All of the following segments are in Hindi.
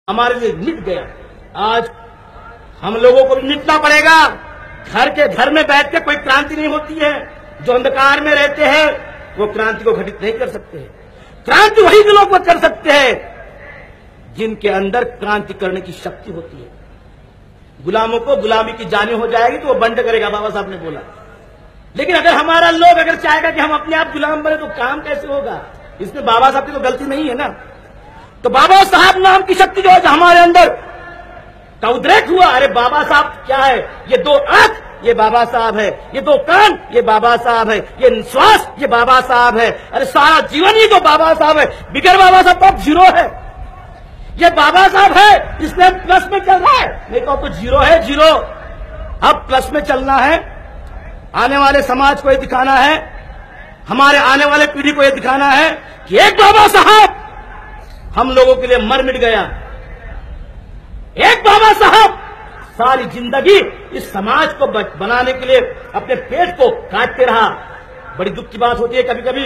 हमारे लिए मिट गया। आज हम लोगों को भी मिटना पड़ेगा। घर के घर में बैठ के कोई क्रांति नहीं होती है। जो अंधकार में रहते हैं वो क्रांति को घटित नहीं कर सकते हैं। क्रांति वही लोग कर सकते हैं जिनके अंदर क्रांति करने की शक्ति होती है। गुलामों को गुलामी की जानी हो जाएगी तो वो बंद करेगा, बाबा साहब ने बोला। लेकिन अगर हमारा लोग अगर चाहेगा कि हम अपने आप गुलाम बने तो काम कैसे होगा? इसमें बाबा साहब की तो गलती नहीं है ना। तो बाबा साहब नाम की शक्ति जो है हमारे अंदर का उद्रेक हुआ। अरे बाबा साहब क्या है? ये दो आंख ये बाबा साहब है, ये दो कान ये बाबा साहब है, ये श्वास ये बाबा साहब है। अरे सारा जीवन ही तो बाबा साहब है। बिगर बाबा साहब तो जीरो है। ये बाबा साहब है, इसमें प्लस में चल रहा है, नहीं तो जीरो है, जीरो। अब प्लस में चलना है। आने वाले समाज को ये दिखाना है, हमारे आने वाले पीढ़ी को ये दिखाना है कि एक बाबा साहब हम लोगों के लिए मर मिट गया। एक बाबा साहब सारी जिंदगी इस समाज को बनाने के लिए अपने पेट को काटते रहा। बड़ी दुख की बात होती है, कभी कभी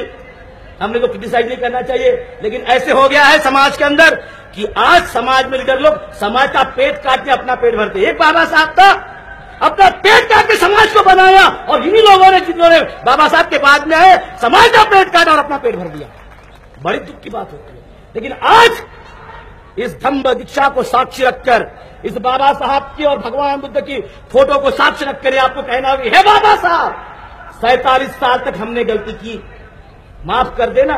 हमने तो क्रिटिसाइज नहीं करना चाहिए, लेकिन ऐसे हो गया है समाज के अंदर कि आज समाज में लीडर लोग समाज का पेट काटते अपना पेट भरते। एक बाबा साहब था, अपना पेट काट के समाज को बनाया, और इन्हीं लोगों ने जिन्होंने बाबा साहब के बाद में आए समाज का पेट काटा और अपना पेट भर दिया। बड़ी दुख की बात होती है। लेकिन आज इस धम्म दीक्षा को साक्षी रखकर, इस बाबा साहब की और भगवान बुद्ध की फोटो को साक्षी रखकर आपको कहना होगी, हे बाबा साहब 47 साल तक हमने गलती की, माफ कर देना।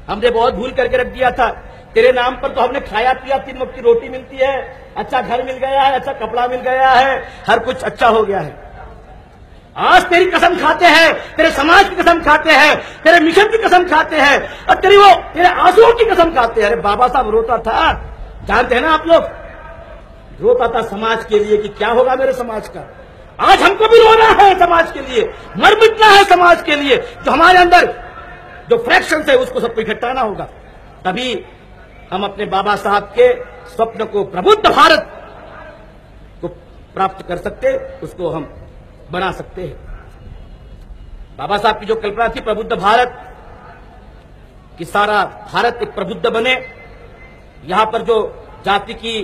हमने बहुत भूल करके रख दिया था। तेरे नाम पर तो हमने खाया पिया, 3 वक्त की रोटी मिलती है, अच्छा घर मिल गया है, अच्छा कपड़ा मिल गया है, हर कुछ अच्छा हो गया है। आज तेरी कसम खाते हैं, तेरे समाज की कसम खाते हैं, तेरे मिशन की कसम खाते हैं, और तेरे आंसुओं की कसम खाते हैं। अरे बाबा साहब रोता था, जानते हैं ना आप लोग, रोता था समाज के लिए कि क्या होगा मेरे समाज का। आज हमको भी रोना है समाज के लिए, मर मिटना है समाज के लिए। जो हमारे अंदर जो फ्रैक्शन है उसको सबको इकट्ठाना होगा, तभी हम अपने बाबा साहब के स्वप्न को, प्रबुद्ध भारत को प्राप्त कर सकते, उसको हम बना सकते हैं। बाबा साहब की जो कल्पना थी प्रबुद्ध भारत कि सारा भारत एक प्रबुद्ध बने, यहां पर जो जाति की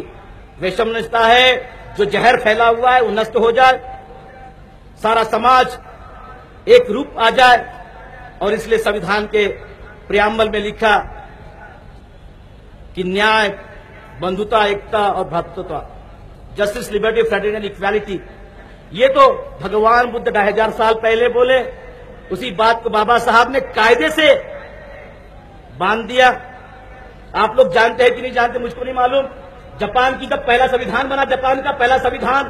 वैषम्यता है, जो जहर फैला हुआ है वो नष्ट हो जाए, सारा समाज एक रूप आ जाए। और इसलिए संविधान के प्रियम्बल में लिखा कि न्याय, बंधुता, एकता और भ्रातृत्व, justice, liberty, fraternity and equality. ये तो भगवान बुद्ध 2000 साल पहले बोले, उसी बात को बाबा साहब ने कायदे से बांध दिया। आप लोग जानते हैं कि नहीं जानते, मुझको नहीं मालूम। जापान की जब पहला संविधान बना, जापान का पहला संविधान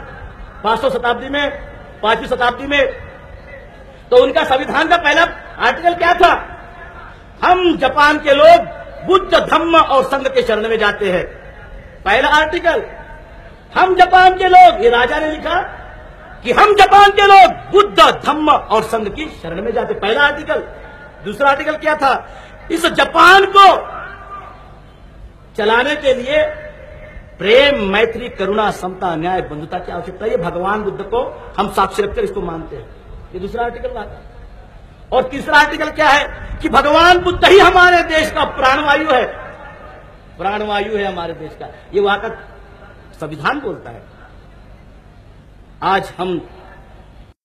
500 शताब्दी में, 5वीं शताब्दी में, तो उनका संविधान का पहला आर्टिकल क्या था? हम जापान के लोग बुद्ध, धम्म और संघ के शरण में जाते हैं। पहला आर्टिकल, हम जापान के लोग, ये राजा ने लिखा कि हम जापान के लोग बुद्ध, धम्म और संघ की शरण में जाते, पहला आर्टिकल। दूसरा आर्टिकल क्या था? इस जापान को चलाने के लिए प्रेम, मैत्री, करुणा, समता, न्याय, बंधुता की आवश्यकता है। ये भगवान बुद्ध को हम साक्षी रखकर इसको मानते हैं। ये दूसरा आर्टिकल आता है। और तीसरा आर्टिकल क्या है कि भगवान बुद्ध ही हमारे देश का प्राणवायु है, प्राणवायु है हमारे देश का। ये वहां का संविधान बोलता है। आज हम